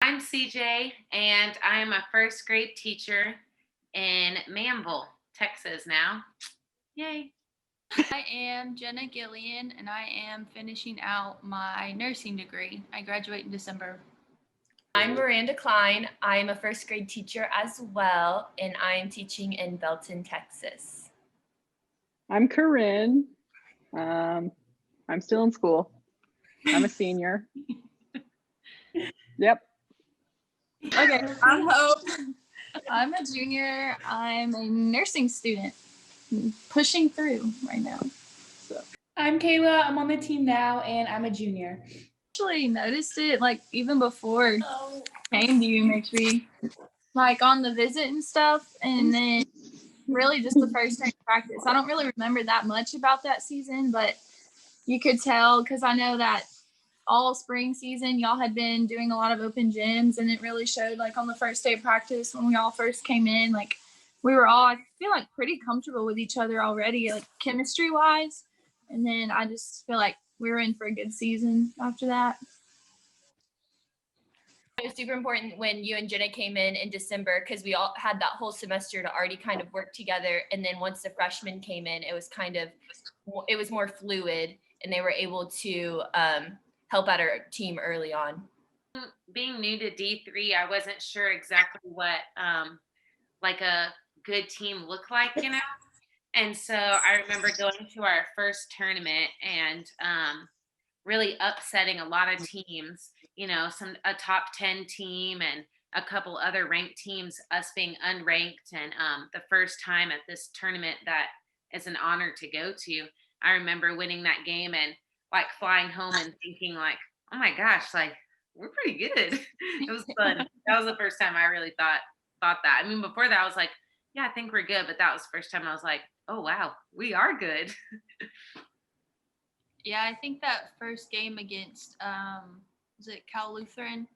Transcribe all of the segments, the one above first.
I'm CJ, and I am a first grade teacher in Manville, Texas now. Yay. I am Jenna Gillian, and I am finishing out my nursing degree. I graduate in December. I'm Miranda Klein. I am a first grade teacher as well, and I am teaching in Belton, Texas. I'm Corinne. I'm still in school. I'm a senior. Yep. Okay, I'm Hope. I'm a junior. I'm a nursing student, pushing through right now. So. I'm Kayla. I'm on the team now, and I'm a junior. Actually noticed it like even before I came to UMHB, like on the visit and stuff, and then really just the first day of practice. I don't really remember that much about that season, but you could tell because I know that all spring season y'all had been doing a lot of open gyms, and it really showed like on the first day of practice when we all first came in, like we were all, I feel like, pretty comfortable with each other already, like chemistry wise, and then I just feel like we were in for a good season after that. It was super important when you and Jenna came in December because we all had that whole semester to already kind of work together, and then once the freshmen came in, it was more fluid, and they were able to help out our team early on. Being new to D3, I wasn't sure exactly what like a good team looked like, and so I remember going to our first tournament and really upsetting a lot of teams, a top 10 team and a couple other ranked teams, us being unranked. And the first time at this tournament that is an honor to go to, I remember winning that game and like flying home and thinking like, oh my gosh, like we're pretty good. It was fun. That was the first time I really thought that. I mean, before that I was like, yeah, I think we're good. But that was the first time I was like, oh wow, we are good. Yeah, I think that first game against, was it Cal Lutheran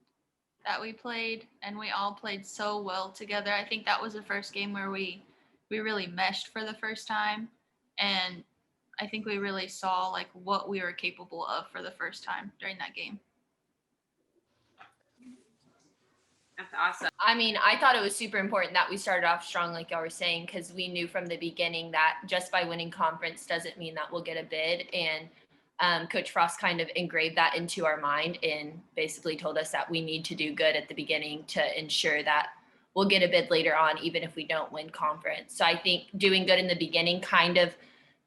that we played, and we all played so well together. I think that was the first game where we really meshed for the first time, and I think we really saw like what we were capable of for the first time during that game. That's awesome. I mean, I thought it was super important that we started off strong, like y'all were saying, because we knew from the beginning that just by winning conference doesn't mean that we'll get a bid. And Coach Frost kind of engraved that into our mind and basically told us that we need to do good at the beginning to ensure that we'll get a bid later on, even if we don't win conference. So I think doing good in the beginning kind of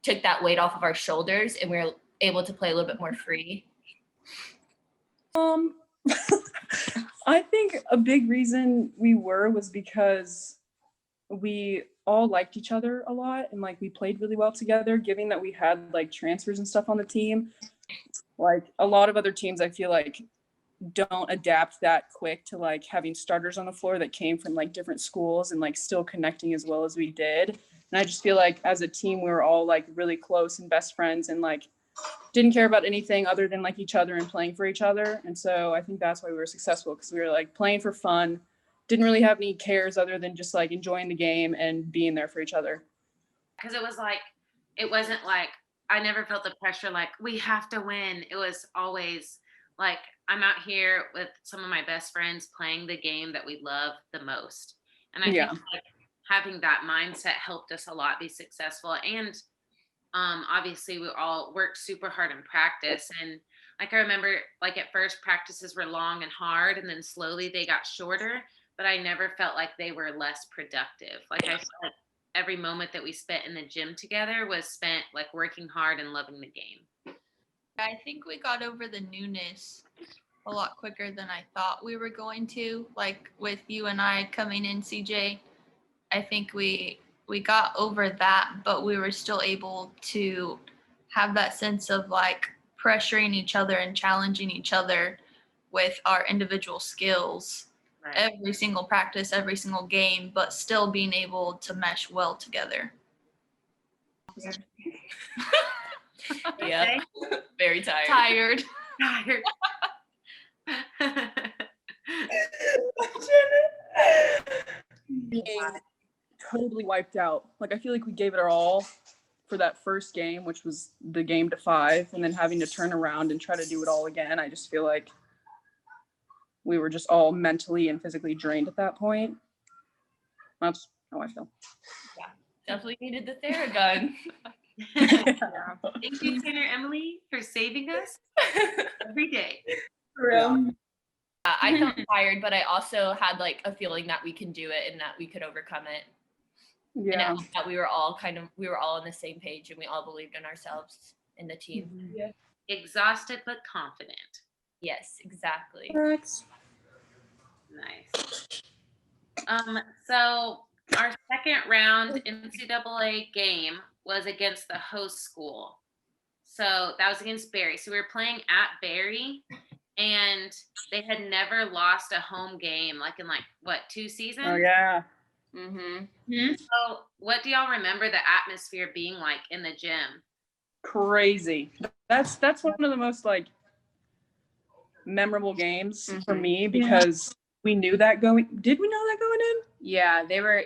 took that weight off of our shoulders, and we were able to play a little bit more free. I think a big reason we was because we all liked each other a lot, and like we played really well together, given that we had like transfers and stuff on the team. Like a lot of other teams, I feel like don't adapt that quick to like having starters on the floor that came from like different schools and like still connecting as well as we did. And I just feel like as a team, we were all like really close and best friends and like didn't care about anything other than like each other and playing for each other. And so I think that's why we were successful, because we were like playing for fun, didn't really have any cares other than just like enjoying the game and being there for each other. Because it wasn't like I never felt the pressure like we have to win. It was always like I'm out here with some of my best friends playing the game that we love the most. And I think like having that mindset helped us a lot be successful. And obviously we all worked super hard in practice. And like I remember like at first practices were long and hard, and then slowly they got shorter, but I never felt like they were less productive. Like I felt like every moment that we spent in the gym together was spent like working hard and loving the game. I think we got over the newness a lot quicker than I thought we were going to. Like with you and I coming in, CJ, I think we got over that, but we were still able to have that sense of like pressuring each other and challenging each other with our individual skills. Right. Every single practice, every single game, but still being able to mesh well together. Yeah, very tired. Tired. Being totally wiped out. Like I feel like we gave it our all for that first game, which was the game to 5, and then having to turn around and try to do it all again. I just feel like we were just all mentally and physically drained at that point. That's how I feel. Definitely needed the Theragun. Thank you, Tanner Emily, for saving us every day. For real. I felt tired, but I also had like a feeling that we can do it and that we could overcome it. Yeah. And it helped that we were all on the same page and we all believed in ourselves in the team. Yeah. Exhausted but confident. Yes, exactly. Nice. So our second round NCAA game was against the host school. So that was against Barry. So we were playing at Barry, and they had never lost a home game, like in 2 seasons? Oh yeah. So what do y'all remember the atmosphere being like in the gym? Crazy. That's one of the most like memorable games for me because we knew that going. Did we know that going in? Yeah,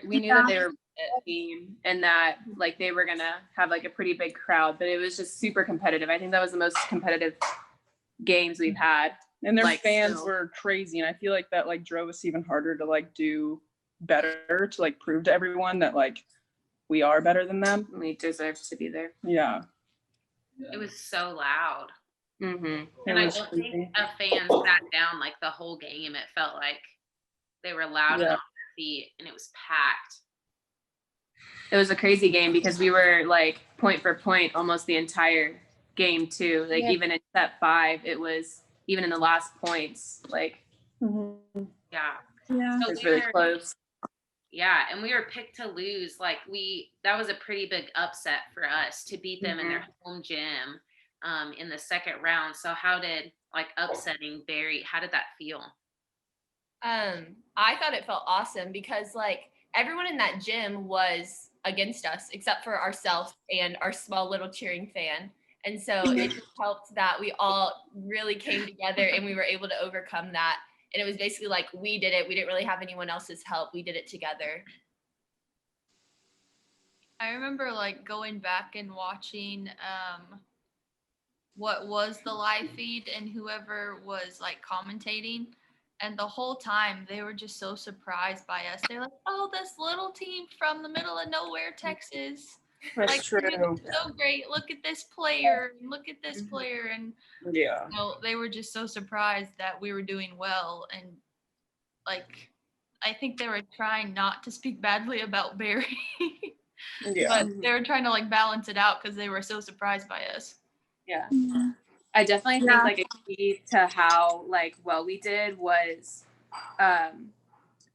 we knew that they were a team and that like they were gonna have like a pretty big crowd, but it was just super competitive. I think that was the most competitive games we've had. And their Like, fans so- were crazy, and I feel like that like drove us even harder to like do better, to like prove to everyone that like we are better than them. We deserve to be there. Yeah. It was so loud. Mm-hmm. And I was don't crazy. think a fan sat down like the whole game. It felt like they were loud and Yeah. on their feet, and it was packed. It was a crazy game because we were like point for point almost the entire game too. Like even in set 5, it was even in the last points, like Yeah. Yeah. So it was we really were- close. Yeah, and we were picked to lose. Like that was a pretty big upset for us to beat them in their home gym in the second round. So how did like upsetting Barry, how did that feel? I thought it felt awesome because like everyone in that gym was against us except for ourselves and our small little cheering fan. And so it just helped that we all really came together and we were able to overcome that. And it was basically like we did it. We didn't really have anyone else's help. We did it together. I remember like going back and watching what was the live feed and whoever was like commentating, and the whole time they were just so surprised by us. They're like, "Oh, this little team from the middle of nowhere, Texas. That's Like, true. you're doing so great. Look at this player. And look at this player." And Yeah. they were just so surprised that we were doing well. And like, I think they were trying not to speak badly about Barry. Yeah. But they were trying to like balance it out because they were so surprised by us. Yeah. I definitely think like a key to how like well we did was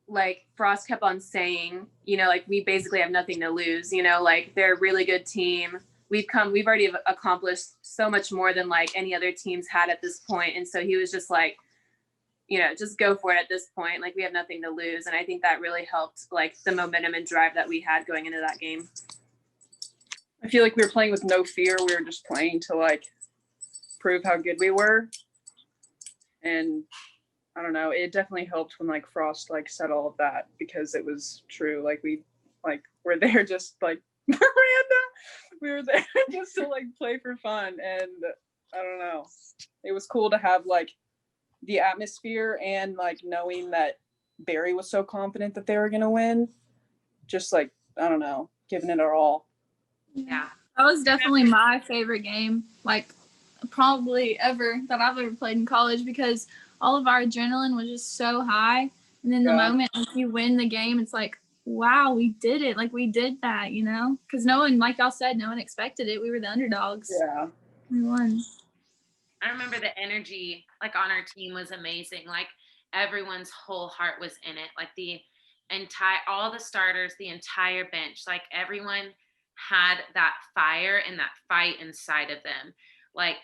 like Frost kept on saying, like we basically have nothing to lose, like they're a really good team. We've already accomplished so much more than like any other teams had at this point. And so he was just like, just go for it at this point. Like we have nothing to lose. And I think that really helped like the momentum and drive that we had going into that game. I feel like we were playing with no fear. We were just playing to like prove how good we were. And I don't know, it definitely helped when like Frost like said all of that because it was true. Like we're there just like Miranda. We were there just to like play for fun. And I don't know. It was cool to have like the atmosphere and like knowing that Barry was so confident that they were gonna win. Just like, I don't know, giving it our all. Yeah. That was definitely my favorite game, like probably ever that I've ever played in college because all of our adrenaline was just so high. And then the moment like you win the game, it's like, wow, we did it. Like we did that, because no one, like y'all said, no one expected it. We were the underdogs. Yeah. We won. I remember the energy like on our team was amazing. Like everyone's whole heart was in it. Like all the starters, the entire bench, like everyone had that fire and that fight inside of them. Like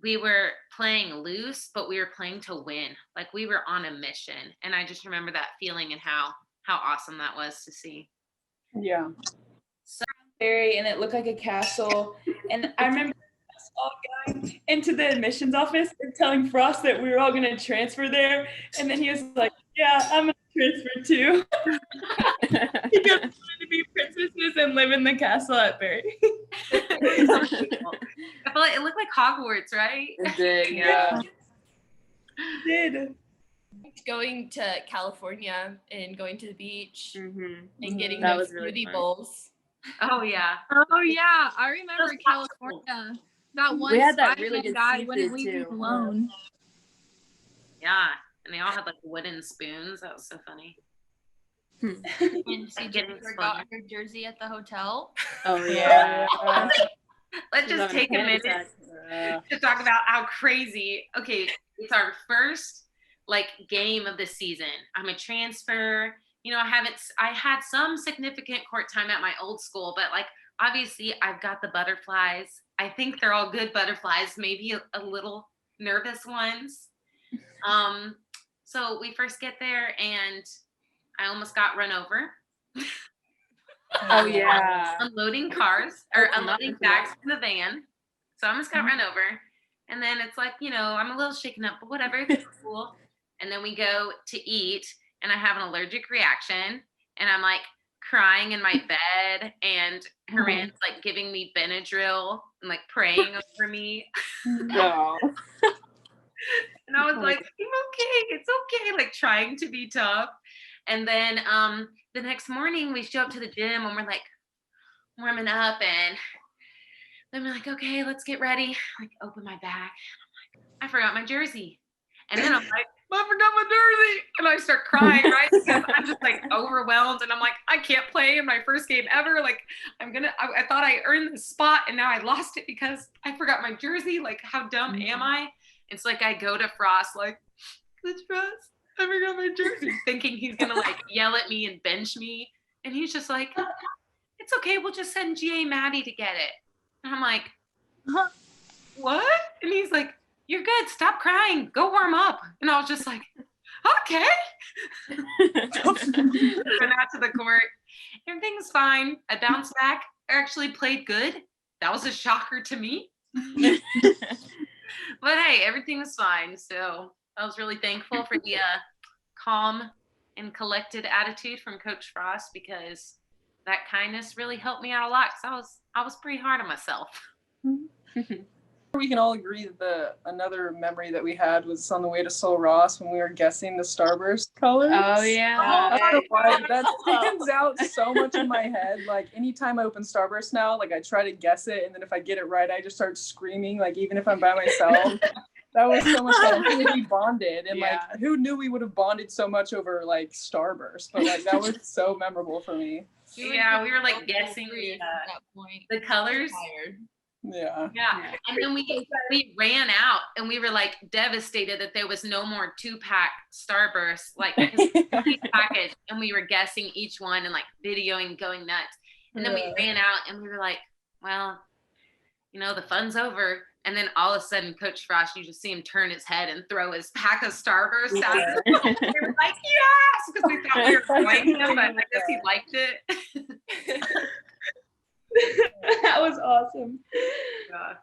we were playing loose, but we were playing to win. Like we were on a mission. And I just remember that feeling and how awesome that was to see. Yeah. Barry, and it looked like a castle. And I remember us all going into the admissions office and telling Frost that we were all going to transfer there. And then he was like, "Yeah, I'm going to transfer too." He just wanted to be princesses and live in the castle at Barry. I feel like it looked like Hogwarts, right? It did, yeah. He did. going to California and going to the beach Mhm. and getting That those was really smoothie fun. bowls. Oh yeah. Oh yeah, I remember Those California. That one We had that Spider-Man really good guy wouldn't seafood, leave me too. alone. Yeah. And they all had like wooden spoons. That was so funny. And CJ getting forgot funnier. her jersey at the hotel. Oh yeah. Let's She's just having a take a panic minute attack. to talk about how crazy. Okay, it's our first like game of the season. I'm a transfer. You know, I had some significant court time at my old school, but like obviously I've got the butterflies. I think they're all good butterflies, maybe a little nervous ones. So we first get there and I almost got run over. Oh yeah. Unloading cars or That's unloading not bags from the van. So I almost got run over. And then it's like, you know, I'm a little shaken up, but whatever, it's cool. And then we go to eat and I have an allergic reaction and I'm like crying in my bed and Haran's like giving me Benadryl and like praying over me. No. And I was like, I'm okay, it's okay, like trying to be tough. And then the next morning we show up to the gym and we're like warming up and then we're like, okay, let's get ready. Like open my bag. I forgot my jersey. And then I'm like, I forgot my jersey. And I start crying, right? Because I'm just like overwhelmed and I'm like, I can't play in my first game ever. Like I thought I earned this spot and now I lost it because I forgot my jersey. Like how dumb am I? It's like I go to Frost like, Coach Frost, I forgot my jersey, thinking he's gonna like yell at me and bench me. And he's just like, it's okay, we'll just send GA Maddie to get it. And I'm like, what? And he's like, you're good, stop crying, go warm up. And I was just like, okay. Went out to the court. Everything's fine. I bounced back. I actually played good. That was a shocker to me. But hey, everything was fine. So I was really thankful for the calm and collected attitude from Coach Frost because that kindness really helped me out a lot because I was pretty hard on myself. We can all agree that another memory that we had was on the way to Sol Ross when we were guessing the Starburst colors. Oh yeah. I don't know why, but that stands out so much in my head. Like anytime I open Starburst now, like I try to guess it, and then if I get it right, I just start screaming. Like even if I'm by myself, that was so much fun. We bonded, and like who knew we would have bonded so much over like Starburst? But like that was so memorable for me. Yeah, we were like guessing the colors. Yeah. And then we ran out and we were like devastated that there was no more 2-pack Starburst, like package, and we were guessing each one and like videoing, going nuts. And then we ran out and we were like, well, you know, the fun's over. And then all of a sudden, Coach Frost, you just see him turn his head and throw his pack of Starburst out. We were like, yes, because we thought we were playing him, but I guess he liked it. That was awesome. Yeah.